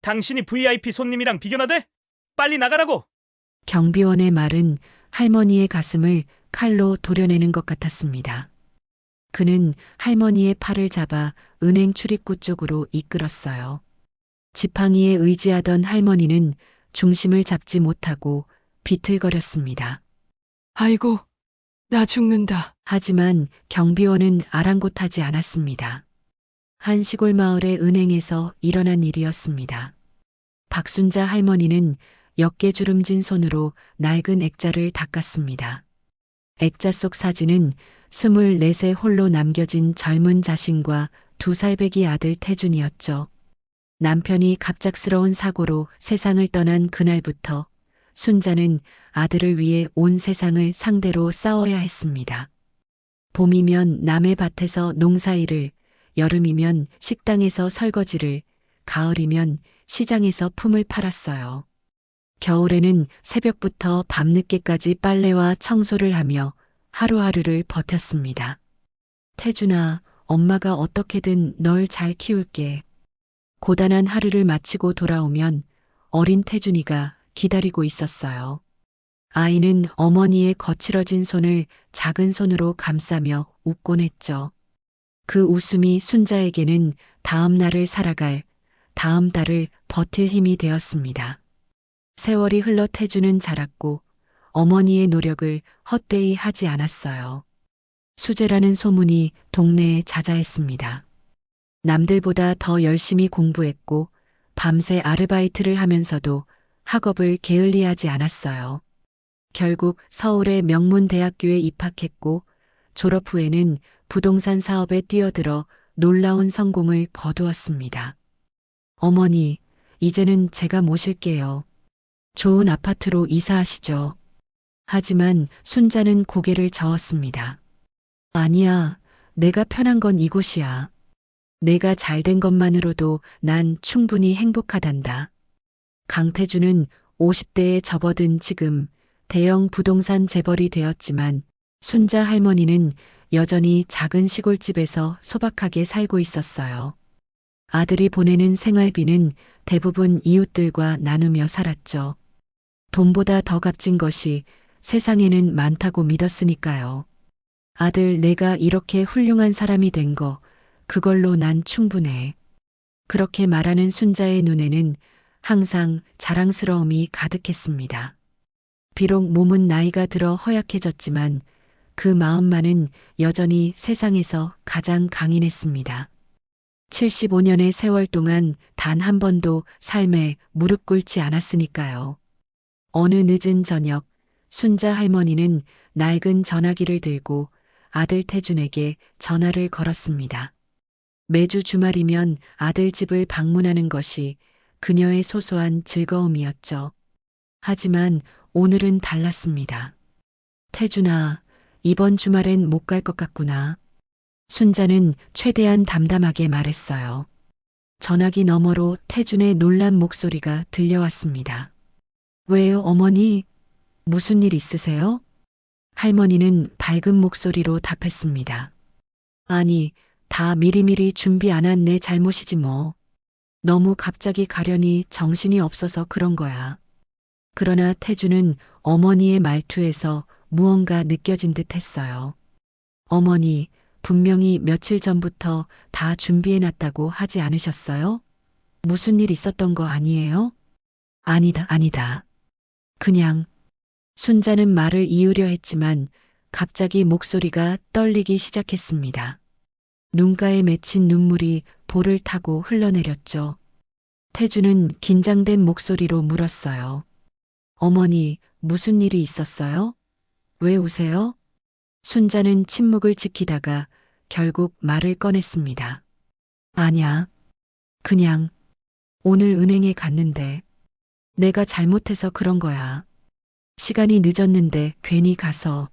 당신이 VIP 손님이랑 비교나대? 빨리 나가라고! 경비원의 말은 할머니의 가슴을 칼로 도려내는 것 같았습니다. 그는 할머니의 팔을 잡아 은행 출입구 쪽으로 이끌었어요. 지팡이에 의지하던 할머니는 중심을 잡지 못하고 비틀거렸습니다. 아이고, 나 죽는다. 하지만 경비원은 아랑곳하지 않았습니다. 한 시골 마을의 은행에서 일어난 일이었습니다. 박순자 할머니는 역게 주름진 손으로 낡은 액자를 닦았습니다. 액자 속 사진은 24세 홀로 남겨진 젊은 자신과 2살배기 아들 태준이었죠. 남편이 갑작스러운 사고로 세상을 떠난 그날부터 순자는 아들을 위해 온 세상을 상대로 싸워야 했습니다. 봄이면 남의 밭에서 농사일을, 여름이면 식당에서 설거지를, 가을이면 시장에서 품을 팔았어요. 겨울에는 새벽부터 밤늦게까지 빨래와 청소를 하며 하루하루를 버텼습니다. 태준아, 엄마가 어떻게든 널 잘 키울게. 고단한 하루를 마치고 돌아오면 어린 태준이가 기다리고 있었어요. 아이는 어머니의 거칠어진 손을 작은 손으로 감싸며 웃곤 했죠. 그 웃음이 순자에게는 다음 날을 살아갈, 다음 달을 버틸 힘이 되었습니다. 세월이 흘러 태준은 자랐고 어머니의 노력을 헛되이 하지 않았어요. 수재라는 소문이 동네에 자자했습니다. 남들보다 더 열심히 공부했고 밤새 아르바이트를 하면서도 학업을 게을리하지 않았어요. 결국 서울의 명문대학교에 입학했고 졸업 후에는 부동산 사업에 뛰어들어 놀라운 성공을 거두었습니다. 어머니, 이제는 제가 모실게요. 좋은 아파트로 이사하시죠. 하지만 순자는 고개를 저었습니다. 아니야, 내가 편한 건 이곳이야. 내가 잘된 것만으로도 난 충분히 행복하단다. 강태준은 50대에 접어든 지금 대형 부동산 재벌이 되었지만 순자 할머니는 여전히 작은 시골집에서 소박하게 살고 있었어요. 아들이 보내는 생활비는 대부분 이웃들과 나누며 살았죠. 돈보다 더 값진 것이 세상에는 많다고 믿었으니까요. 아들, 내가 이렇게 훌륭한 사람이 된 거, 그걸로 난 충분해. 그렇게 말하는 순자의 눈에는 항상 자랑스러움이 가득했습니다. 비록 몸은 나이가 들어 허약해졌지만 그 마음만은 여전히 세상에서 가장 강인했습니다. 75년의 세월 동안 단 한 번도 삶에 무릎 꿇지 않았으니까요. 어느 늦은 저녁, 순자 할머니는 낡은 전화기를 들고 아들 태준에게 전화를 걸었습니다. 매주 주말이면 아들 집을 방문하는 것이 그녀의 소소한 즐거움이었죠. 하지만 오늘은 달랐습니다. 태준아, 이번 주말엔 못 갈 것 같구나. 순자는 최대한 담담하게 말했어요. 전화기 너머로 태준의 놀란 목소리가 들려왔습니다. 왜요, 어머니? 무슨 일 있으세요? 할머니는 밝은 목소리로 답했습니다. 아니, 다 미리미리 준비 안 한 내 잘못이지 뭐. 너무 갑자기 가려니 정신이 없어서 그런 거야. 그러나 태준은 어머니의 말투에서 무언가 느껴진 듯 했어요. 어머니, 분명히 며칠 전부터 다 준비해놨다고 하지 않으셨어요? 무슨 일 있었던 거 아니에요? 아니다, 아니다. 그냥 순자는 말을 이으려 했지만 갑자기 목소리가 떨리기 시작했습니다. 눈가에 맺힌 눈물이 볼을 타고 흘러내렸죠. 태주는 긴장된 목소리로 물었어요. 어머니, 무슨 일이 있었어요? 왜 우세요? 순자는 침묵을 지키다가 결국 말을 꺼냈습니다. 아냐, 그냥 오늘 은행에 갔는데 내가 잘못해서 그런 거야. 시간이 늦었는데 괜히 가서.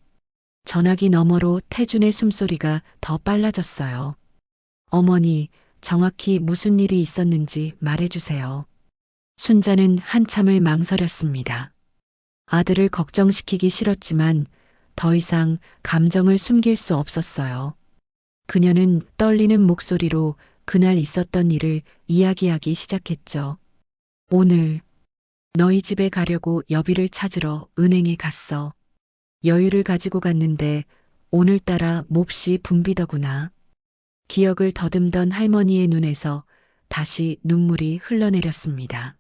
전화기 너머로 태준의 숨소리가 더 빨라졌어요. 어머니, 정확히 무슨 일이 있었는지 말해주세요. 순자는 한참을 망설였습니다. 아들을 걱정시키기 싫었지만 더 이상 감정을 숨길 수 없었어요. 그녀는 떨리는 목소리로 그날 있었던 일을 이야기하기 시작했죠. 오늘 너희 집에 가려고 여비를 찾으러 은행에 갔어. 여유를 가지고 갔는데 오늘따라 몹시 붐비더구나. 기억을 더듬던 할머니의 눈에서 다시 눈물이 흘러내렸습니다.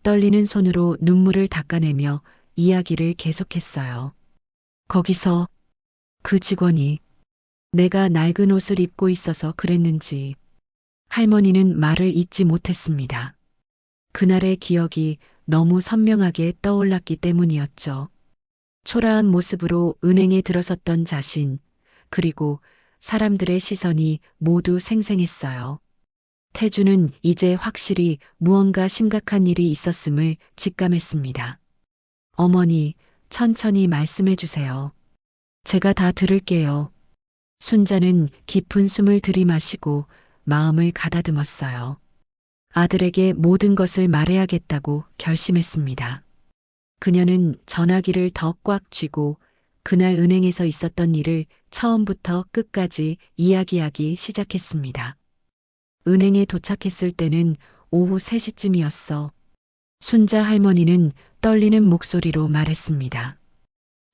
떨리는 손으로 눈물을 닦아내며 이야기를 계속했어요. 거기서 그 직원이 내가 낡은 옷을 입고 있어서 그랬는지 할머니는 말을 잇지 못했습니다. 그날의 기억이 너무 선명하게 떠올랐기 때문이었죠. 초라한 모습으로 은행에 들어섰던 자신, 그리고 사람들의 시선이 모두 생생했어요. 태주는 이제 확실히 무언가 심각한 일이 있었음을 직감했습니다. 어머니, 천천히 말씀해 주세요. 제가 다 들을게요. 순자는 깊은 숨을 들이마시고 마음을 가다듬었어요. 아들에게 모든 것을 말해야겠다고 결심했습니다. 그녀는 전화기를 더 꽉 쥐고 그날 은행에서 있었던 일을 처음부터 끝까지 이야기하기 시작했습니다. 은행에 도착했을 때는 오후 3시쯤이었어. 순자 할머니는 떨리는 목소리로 말했습니다.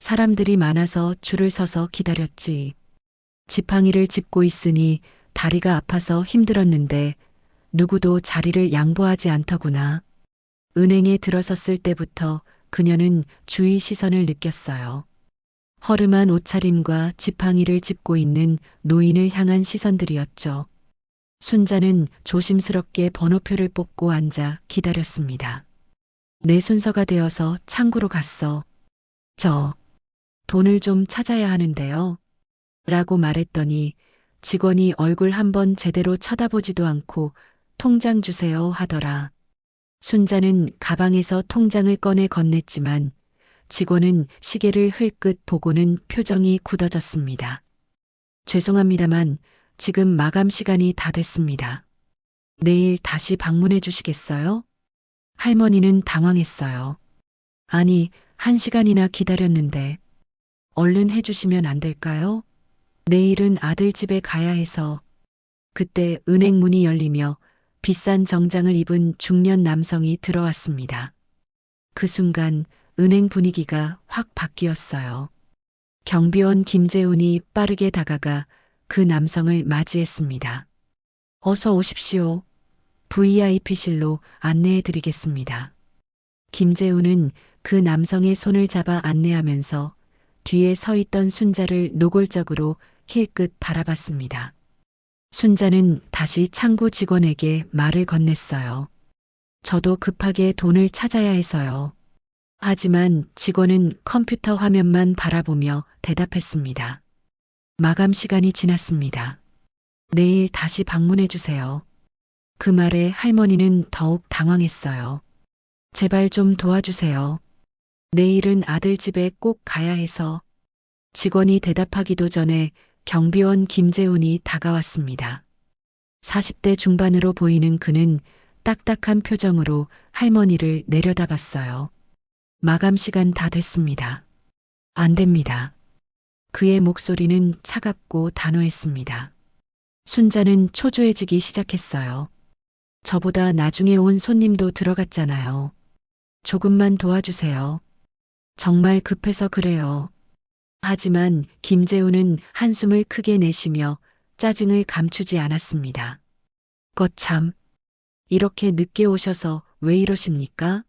사람들이 많아서 줄을 서서 기다렸지. 지팡이를 짚고 있으니 다리가 아파서 힘들었는데 누구도 자리를 양보하지 않더구나. 은행에 들어섰을 때부터 그녀는 주위 시선을 느꼈어요. 허름한 옷차림과 지팡이를 짚고 있는 노인을 향한 시선들이었죠. 순자는 조심스럽게 번호표를 뽑고 앉아 기다렸습니다. 내 순서가 되어서 창구로 갔어. 저 돈을 좀 찾아야 하는데요. 라고 말했더니 직원이 얼굴 한번 제대로 쳐다보지도 않고 통장 주세요 하더라. 순자는 가방에서 통장을 꺼내 건넸지만 직원은 시계를 흘끗 보고는 표정이 굳어졌습니다. 죄송합니다만 지금 마감 시간이 다 됐습니다. 내일 다시 방문해 주시겠어요? 할머니는 당황했어요. 아니, 1시간이나 기다렸는데 얼른 해주시면 안 될까요? 내일은 아들 집에 가야 해서. 그때 은행 문이 열리며 비싼 정장을 입은 중년 남성이 들어왔습니다. 그 순간 은행 분위기가 확 바뀌었어요. 경비원 김재훈이 빠르게 다가가 그 남성을 맞이했습니다. 어서 오십시오. VIP실로 안내해 드리겠습니다. 김재훈은 그 남성의 손을 잡아 안내하면서 뒤에 서 있던 순자를 노골적으로 힐끗 바라봤습니다. 순자는 다시 창구 직원에게 말을 건넸어요. 저도 급하게 돈을 찾아야 해서요. 하지만 직원은 컴퓨터 화면만 바라보며 대답했습니다. 마감 시간이 지났습니다. 내일 다시 방문해 주세요. 그 말에 할머니는 더욱 당황했어요. 제발 좀 도와주세요. 내일은 아들 집에 꼭 가야 해서. 직원이 대답하기도 전에 경비원 김재훈이 다가왔습니다. 40대 중반으로 보이는 그는 딱딱한 표정으로 할머니를 내려다봤어요. 마감 시간 다 됐습니다. 안 됩니다. 그의 목소리는 차갑고 단호했습니다. 순자는 초조해지기 시작했어요. 저보다 나중에 온 손님도 들어갔잖아요. 조금만 도와주세요. 정말 급해서 그래요. 하지만 김재훈은 한숨을 크게 내쉬며 짜증을 감추지 않았습니다. 거참, 이렇게 늦게 오셔서 왜 이러십니까?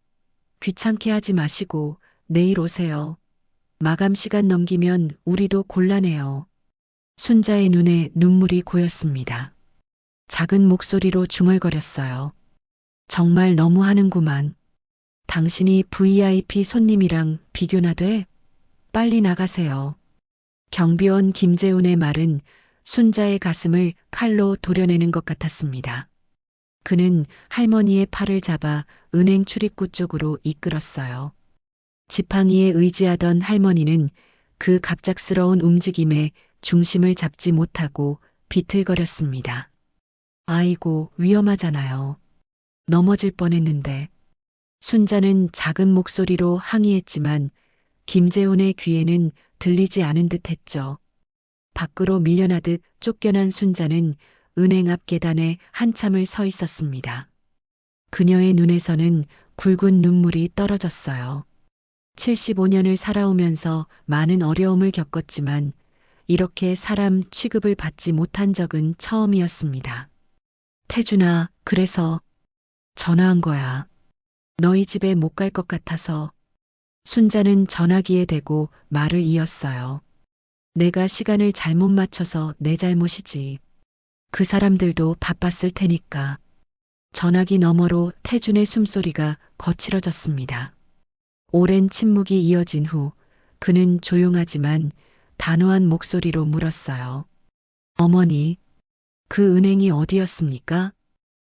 귀찮게 하지 마시고 내일 오세요. 마감 시간 넘기면 우리도 곤란해요. 순자의 눈에 눈물이 고였습니다. 작은 목소리로 중얼거렸어요. 정말 너무하는구만. 당신이 VIP 손님이랑 비교나 돼? 빨리 나가세요. 경비원 김재훈의 말은 순자의 가슴을 칼로 도려내는 것 같았습니다. 그는 할머니의 팔을 잡아 은행 출입구 쪽으로 이끌었어요. 지팡이에 의지하던 할머니는 그 갑작스러운 움직임에 중심을 잡지 못하고 비틀거렸습니다. 아이고, 위험하잖아요. 넘어질 뻔했는데. 순자는 작은 목소리로 항의했지만 김재훈의 귀에는 들리지 않은 듯 했죠. 밖으로 밀려나듯 쫓겨난 순자는 은행 앞 계단에 한참을 서 있었습니다. 그녀의 눈에서는 굵은 눈물이 떨어졌어요. 75년을 살아오면서 많은 어려움을 겪었지만 이렇게 사람 취급을 받지 못한 적은 처음이었습니다. 태준아, 그래서 전화한 거야. 너희 집에 못 갈 것 같아서. 순자는 전화기에 대고 말을 이었어요. 내가 시간을 잘못 맞춰서 내 잘못이지. 그 사람들도 바빴을 테니까. 전화기 너머로 태준의 숨소리가 거칠어졌습니다. 오랜 침묵이 이어진 후 그는 조용하지만 단호한 목소리로 물었어요. 어머니, 그 은행이 어디였습니까?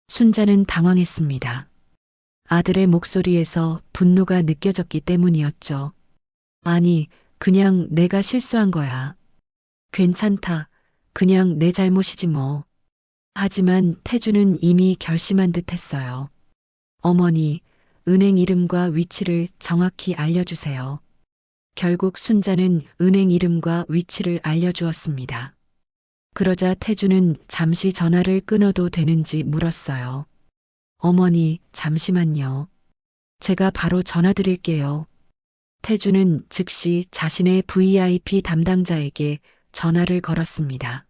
순자는 당황했습니다. 아들의 목소리에서 분노가 느껴졌기 때문이었죠. 아니, 그냥 내가 실수한 거야. 괜찮다. 그냥 내 잘못이지 뭐. 하지만 태주는 이미 결심한 듯 했어요. 어머니, 은행 이름과 위치를 정확히 알려주세요. 결국 순자는 은행 이름과 위치를 알려주었습니다. 그러자 태주는 잠시 전화를 끊어도 되는지 물었어요. 어머니, 잠시만요. 제가 바로 전화 드릴게요. 태주는 즉시 자신의 VIP 담당자에게 전화를 걸었습니다.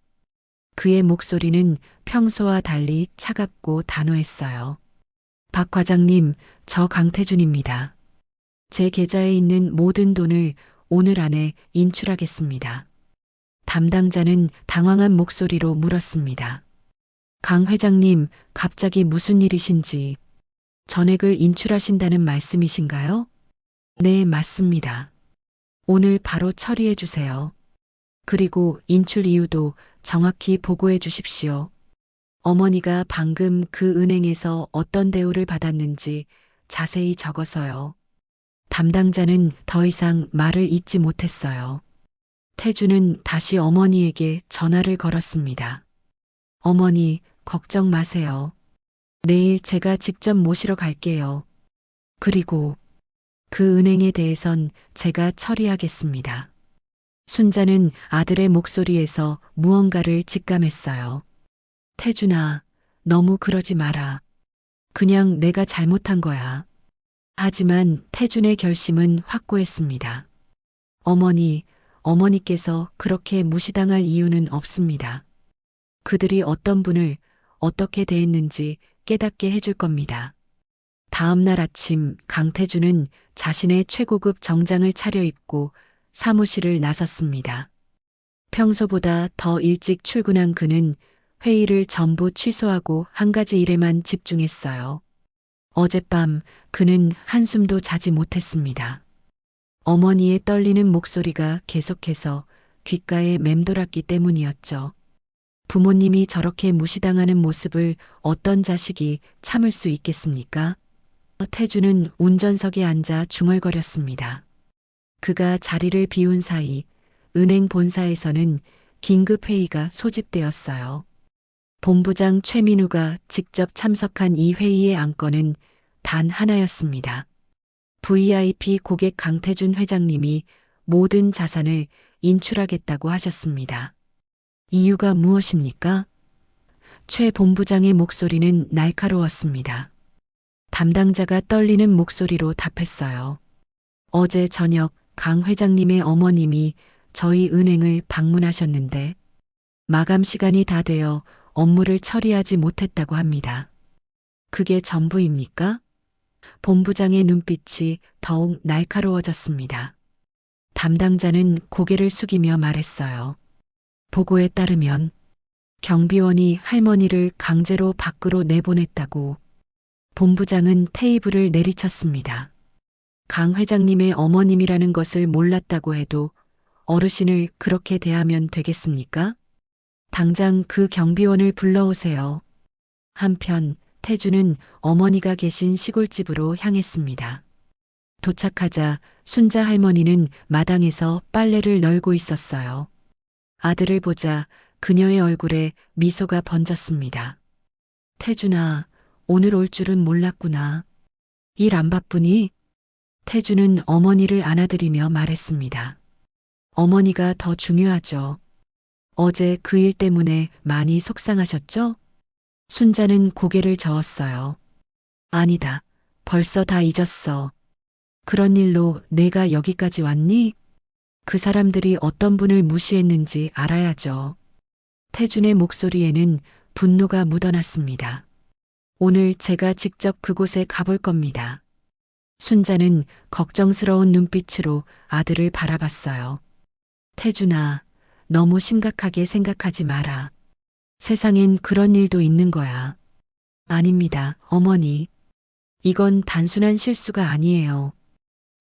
그의 목소리는 평소와 달리 차갑고 단호했어요. 박 과장님, 저 강태준입니다. 제 계좌에 있는 모든 돈을 오늘 안에 인출하겠습니다. 담당자는 당황한 목소리로 물었습니다. 강 회장님, 갑자기 무슨 일이신지. 전액을 인출하신다는 말씀이신가요? 네, 맞습니다. 오늘 바로 처리해 주세요. 그리고 인출 이유도 정확히 보고해 주십시오. 어머니가 방금 그 은행에서 어떤 대우를 받았는지 자세히 적어서요. 담당자는 더 이상 말을 잇지 못했어요. 태주는 다시 어머니에게 전화를 걸었습니다. 어머니, 걱정 마세요. 내일 제가 직접 모시러 갈게요. 그리고 그 은행에 대해선 제가 처리하겠습니다. 순자는 아들의 목소리에서 무언가를 직감했어요. 태준아, 너무 그러지 마라. 그냥 내가 잘못한 거야. 하지만 태준의 결심은 확고했습니다. 어머니, 어머니께서 그렇게 무시당할 이유는 없습니다. 그들이 어떤 분을 어떻게 대했는지 깨닫게 해줄 겁니다. 다음 날 아침 강태준은 자신의 최고급 정장을 차려입고 사무실을 나섰습니다. 평소보다 더 일찍 출근한 그는 회의를 전부 취소하고 한 가지 일에만 집중했어요. 어젯밤 그는 한숨도 자지 못했습니다. 어머니의 떨리는 목소리가 계속해서 귓가에 맴돌았기 때문이었죠. 부모님이 저렇게 무시당하는 모습을 어떤 자식이 참을 수 있겠습니까? 태주는 운전석에 앉아 중얼거렸습니다. 그가 자리를 비운 사이 은행 본사에서는 긴급회의가 소집되었어요. 본부장 최민우가 직접 참석한 이 회의의 안건은 단 하나였습니다. VIP 고객 강태준 회장님이 모든 자산을 인출하겠다고 하셨습니다. 이유가 무엇입니까? 최 본부장의 목소리는 날카로웠습니다. 담당자가 떨리는 목소리로 답했어요. 어제 저녁 강 회장님의 어머님이 저희 은행을 방문하셨는데 마감 시간이 다 되어 업무를 처리하지 못했다고 합니다. 그게 전부입니까? 본부장의 눈빛이 더욱 날카로워졌습니다. 담당자는 고개를 숙이며 말했어요. 보고에 따르면 경비원이 할머니를 강제로 밖으로 내보냈다고. 본부장은 테이블을 내리쳤습니다. 강 회장님의 어머님이라는 것을 몰랐다고 해도 어르신을 그렇게 대하면 되겠습니까? 당장 그 경비원을 불러오세요. 한편 태주는 어머니가 계신 시골집으로 향했습니다. 도착하자 순자 할머니는 마당에서 빨래를 널고 있었어요. 아들을 보자 그녀의 얼굴에 미소가 번졌습니다. 태준아, 오늘 올 줄은 몰랐구나. 일 안 바쁘니? 태주는 어머니를 안아드리며 말했습니다. 어머니가 더 중요하죠. 어제 그 일 때문에 많이 속상하셨죠? 순자는 고개를 저었어요. 아니다. 벌써 다 잊었어. 그런 일로 내가 여기까지 왔니? 그 사람들이 어떤 분을 무시했는지 알아야죠. 태준의 목소리에는 분노가 묻어났습니다. 오늘 제가 직접 그곳에 가볼 겁니다. 순자는 걱정스러운 눈빛으로 아들을 바라봤어요. 태준아, 너무 심각하게 생각하지 마라. 세상엔 그런 일도 있는 거야. 아닙니다, 어머니. 이건 단순한 실수가 아니에요.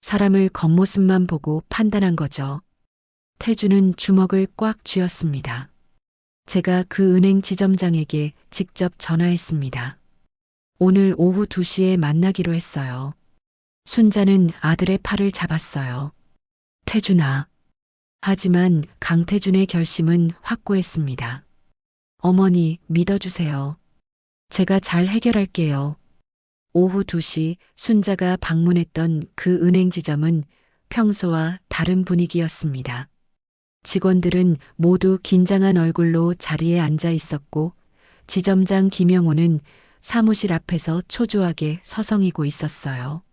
사람을 겉모습만 보고 판단한 거죠. 태준은 주먹을 꽉 쥐었습니다. 제가 그 은행 지점장에게 직접 전화했습니다. 오늘 오후 2시에 만나기로 했어요. 순자는 아들의 팔을 잡았어요. 태준아. 하지만 강태준의 결심은 확고했습니다. 어머니, 믿어주세요. 제가 잘 해결할게요. 오후 2시 순자가 방문했던 그 은행 지점은 평소와 다른 분위기였습니다. 직원들은 모두 긴장한 얼굴로 자리에 앉아 있었고 지점장 김영호는 사무실 앞에서 초조하게 서성이고 있었어요.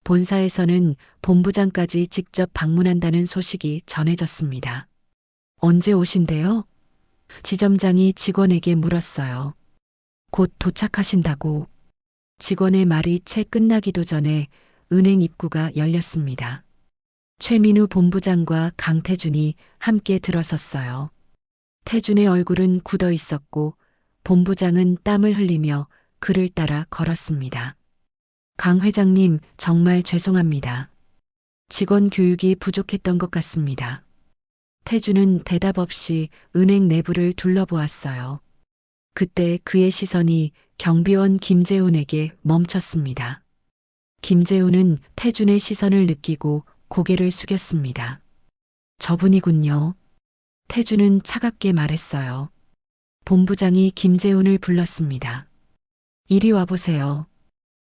본사에서는 본부장까지 직접 방문한다는 소식이 전해졌습니다. 언제 오신대요? 지점장이 직원에게 물었어요. 곧 도착하신다고. 직원의 말이 채 끝나기도 전에 은행 입구가 열렸습니다. 최민우 본부장과 강태준이 함께 들어섰어요. 태준의 얼굴은 굳어 있었고 본부장은 땀을 흘리며 그를 따라 걸었습니다. 강 회장님, 정말 죄송합니다. 직원 교육이 부족했던 것 같습니다. 태준은 대답 없이 은행 내부를 둘러보았어요. 그때 그의 시선이 경비원 김재훈에게 멈췄습니다. 김재훈은 태준의 시선을 느끼고 고개를 숙였습니다. 저분이군요. 태준은 차갑게 말했어요. 본부장이 김재훈을 불렀습니다. 이리 와보세요.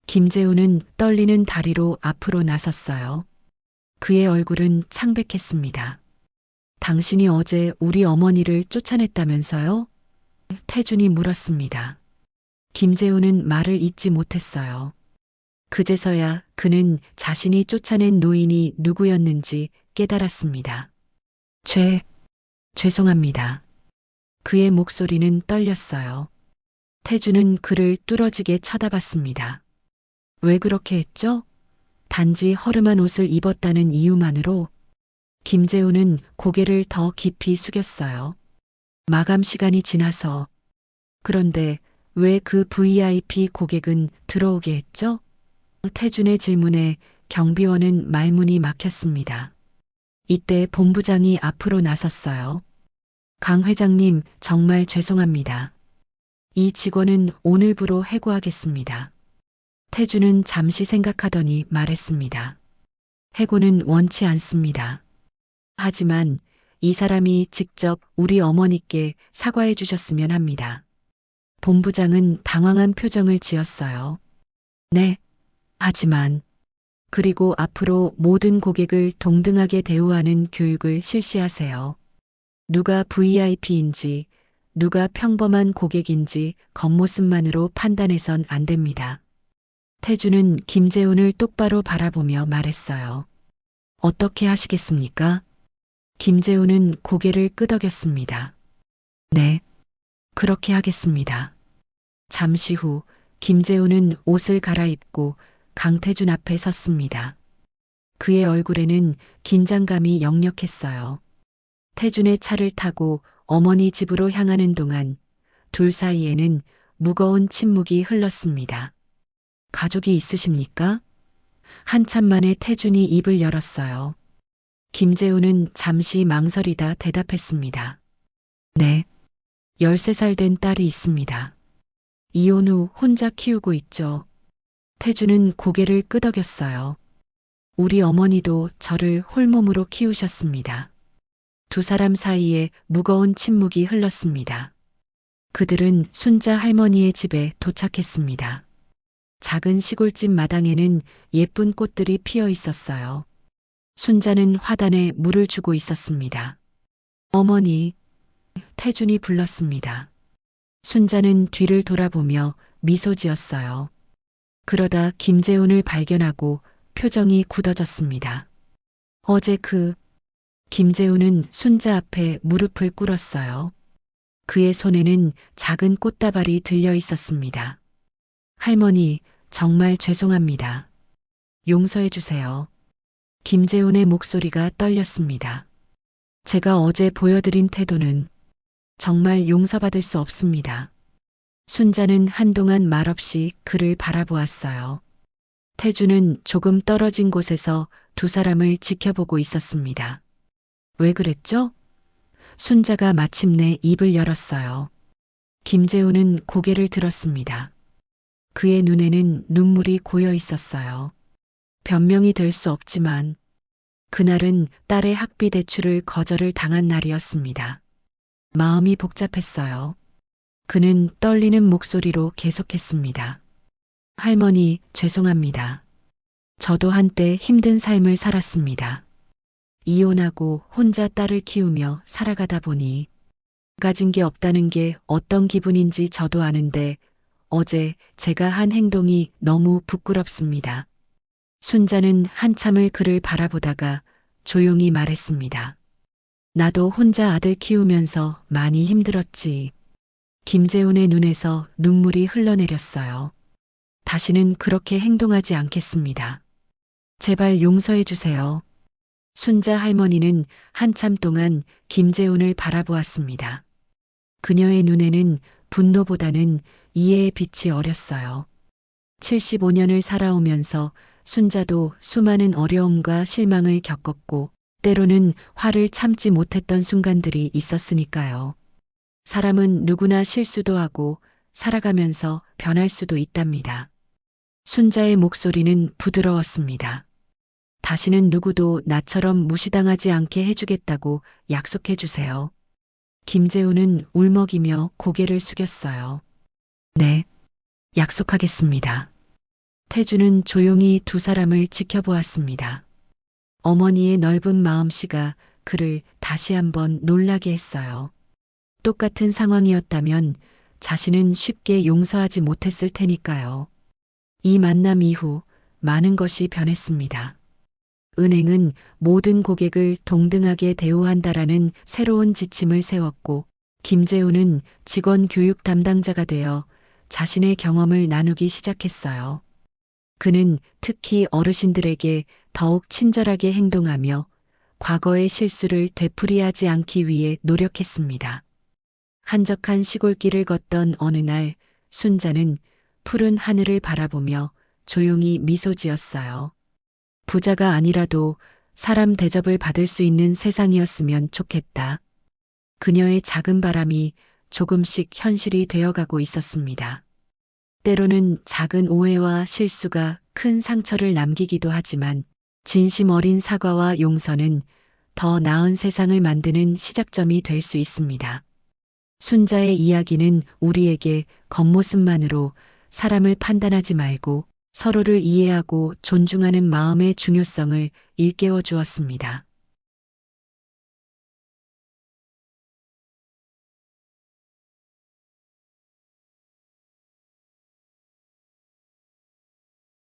김재훈은 떨리는 다리로 앞으로 나섰어요. 그의 얼굴은 창백했습니다. 당신이 어제 우리 어머니를 쫓아냈다면서요? 태준이 물었습니다. 김재훈은 말을 잇지 못했어요. 그제서야 그는 자신이 쫓아낸 노인이 누구였는지 깨달았습니다. 죄송합니다. 그의 목소리는 떨렸어요. 태준은 그를 뚫어지게 쳐다봤습니다. 왜 그렇게 했죠? 단지 허름한 옷을 입었다는 이유만으로. 김재훈은 고개를 더 깊이 숙였어요. 마감 시간이 지나서. 그런데 왜 그 VIP 고객은 들어오게 했죠? 태준의 질문에 경비원은 말문이 막혔습니다. 이때 본부장이 앞으로 나섰어요. 강 회장님, 정말 죄송합니다. 이 직원은 오늘부로 해고하겠습니다. 태준은 잠시 생각하더니 말했습니다. 해고는 원치 않습니다. 하지만 이 사람이 직접 우리 어머니께 사과해 주셨으면 합니다. 본부장은 당황한 표정을 지었어요. 네, 하지만 그리고 앞으로 모든 고객을 동등하게 대우하는 교육을 실시하세요. 누가 VIP인지, 누가 평범한 고객인지 겉모습만으로 판단해선 안 됩니다. 태준은 김재훈을 똑바로 바라보며 말했어요. 어떻게 하시겠습니까? 김재훈은 고개를 끄덕였습니다. 네, 그렇게 하겠습니다. 잠시 후 김재훈은 옷을 갈아입고 강태준 앞에 섰습니다. 그의 얼굴에는 긴장감이 역력했어요. 태준의 차를 타고 어머니 집으로 향하는 동안 둘 사이에는 무거운 침묵이 흘렀습니다. 가족이 있으십니까? 한참 만에 태준이 입을 열었어요. 김재훈은 잠시 망설이다 대답했습니다. 네, 13살 된 딸이 있습니다. 이혼 후 혼자 키우고 있죠. 태준은 고개를 끄덕였어요. 우리 어머니도 저를 홀몸으로 키우셨습니다. 두 사람 사이에 무거운 침묵이 흘렀습니다. 그들은 순자 할머니의 집에 도착했습니다. 작은 시골집 마당에는 예쁜 꽃들이 피어 있었어요. 순자는 화단에 물을 주고 있었습니다. 어머니, 태준이 불렀습니다. 순자는 뒤를 돌아보며 미소 지었어요. 그러다 김재훈을 발견하고 표정이 굳어졌습니다. 어제 김재훈은 순자 앞에 무릎을 꿇었어요. 그의 손에는 작은 꽃다발이 들려 있었습니다. 할머니, 정말 죄송합니다. 용서해 주세요. 김재훈의 목소리가 떨렸습니다. 제가 어제 보여드린 태도는 정말 용서받을 수 없습니다. 순자는 한동안 말없이 그를 바라보았어요. 태주는 조금 떨어진 곳에서 두 사람을 지켜보고 있었습니다. 왜 그랬죠? 순자가 마침내 입을 열었어요. 김재훈은 고개를 들었습니다. 그의 눈에는 눈물이 고여 있었어요. 변명이 될 수 없지만 그날은 딸의 학비 대출을 거절을 당한 날이었습니다. 마음이 복잡했어요. 그는 떨리는 목소리로 계속했습니다. 할머니, 죄송합니다. 저도 한때 힘든 삶을 살았습니다. 이혼하고 혼자 딸을 키우며 살아가다 보니 가진 게 없다는 게 어떤 기분인지 저도 아는데 어제 제가 한 행동이 너무 부끄럽습니다. 순자는 한참을 그를 바라보다가 조용히 말했습니다. 나도 혼자 아들 키우면서 많이 힘들었지. 김재훈의 눈에서 눈물이 흘러내렸어요. 다시는 그렇게 행동하지 않겠습니다. 제발 용서해 주세요. 순자 할머니는 한참 동안 김재훈을 바라보았습니다. 그녀의 눈에는 분노보다는 이해의 빛이 어렸어요. 75년을 살아오면서 순자도 수많은 어려움과 실망을 겪었고 때로는 화를 참지 못했던 순간들이 있었으니까요. 사람은 누구나 실수도 하고 살아가면서 변할 수도 있답니다. 순자의 목소리는 부드러웠습니다. 다시는 누구도 나처럼 무시당하지 않게 해주겠다고 약속해 주세요. 김재훈은 울먹이며 고개를 숙였어요. 네, 약속하겠습니다. 태주는 조용히 두 사람을 지켜보았습니다. 어머니의 넓은 마음씨가 그를 다시 한번 놀라게 했어요. 똑같은 상황이었다면 자신은 쉽게 용서하지 못했을 테니까요. 이 만남 이후 많은 것이 변했습니다. 은행은 모든 고객을 동등하게 대우한다라는 새로운 지침을 세웠고 김재훈은 직원 교육 담당자가 되어 자신의 경험을 나누기 시작했어요. 그는 특히 어르신들에게 더욱 친절하게 행동하며 과거의 실수를 되풀이하지 않기 위해 노력했습니다. 한적한 시골길을 걷던 어느 날 순자는 푸른 하늘을 바라보며 조용히 미소 지었어요. 부자가 아니라도 사람 대접을 받을 수 있는 세상이었으면 좋겠다. 그녀의 작은 바람이 조금씩 현실이 되어가고 있었습니다. 때로는 작은 오해와 실수가 큰 상처를 남기기도 하지만 진심 어린 사과와 용서는 더 나은 세상을 만드는 시작점이 될 수 있습니다. 순자의 이야기는 우리에게 겉모습만으로 사람을 판단하지 말고 서로를 이해하고 존중하는 마음의 중요성을 일깨워 주었습니다.